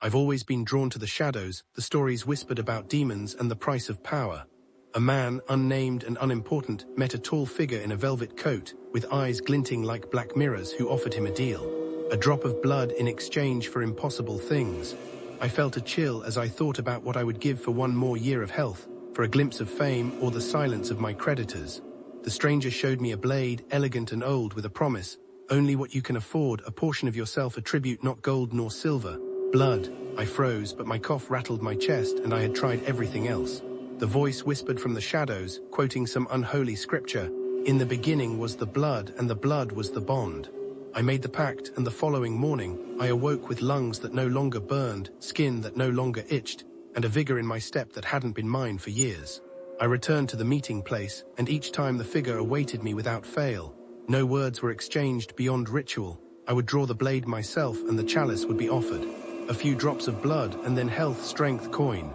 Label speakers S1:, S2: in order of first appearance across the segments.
S1: I've always been drawn to the shadows, the stories whispered about demons and the price of power. A man, unnamed and unimportant, met a tall figure in a velvet coat, with eyes glinting like black mirrors, who offered him a deal. A drop of blood in exchange for impossible things. I felt a chill as I thought about what I would give for one more year of health, for a glimpse of fame or the silence of my creditors. The stranger showed me a blade, elegant and old, with a promise: only what you can afford, a portion of yourself, a tribute, not gold nor silver. Blood. I froze, but my cough rattled my chest, and I had tried everything else. The voice whispered from the shadows, quoting some unholy scripture: "In the beginning was the blood, and the blood was the bond." I made the pact, and the following morning, I awoke with lungs that no longer burned, skin that no longer itched, and a vigor in my step that hadn't been mine for years. I returned to the meeting place, and each time the figure awaited me without fail. No words were exchanged beyond ritual. I would draw the blade myself, and the chalice would be offered. A few drops of blood, and then health, strength, coin.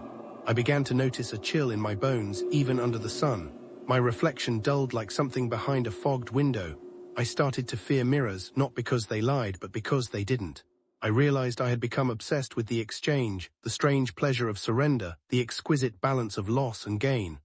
S1: I began to notice a chill in my bones, even under the sun. My reflection dulled like something behind a fogged window. I started to fear mirrors, not because they lied, but because they didn't. I realized I had become obsessed with the exchange, the strange pleasure of surrender, the exquisite balance of loss and gain.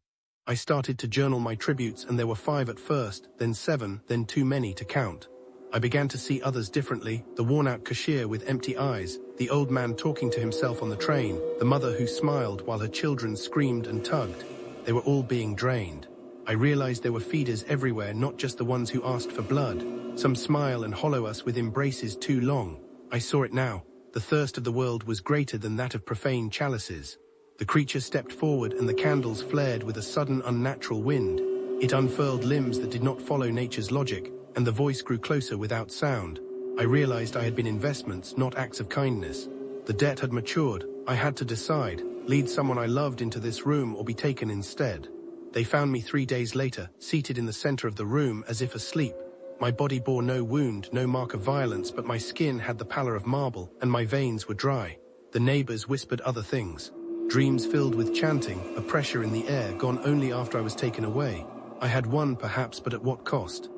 S1: I started to journal my tributes, and there were 5 at first, then 7, then too many to count. I began to see others differently: the worn-out cashier with empty eyes, the old man talking to himself on the train, the mother who smiled while her children screamed and tugged. They were all being drained. I realized there were feeders everywhere, not just the ones who asked for blood. Some smile and hollow us with embraces too long. I saw it now. The thirst of the world was greater than that of profane chalices. The creature stepped forward, and the candles flared with a sudden unnatural wind. It unfurled limbs that did not follow nature's logic, and the voice grew closer without sound. I realized I had been investments, not acts of kindness. The debt had matured. I had to decide: lead someone I loved into this room or be taken instead. They found me 3 days later, seated in the center of the room as if asleep. My body bore no wound, no mark of violence, but my skin had the pallor of marble, and my veins were dry. The neighbors whispered other things. Dreams filled with chanting, a pressure in the air, gone only after I was taken away. I had won, perhaps, but at what cost?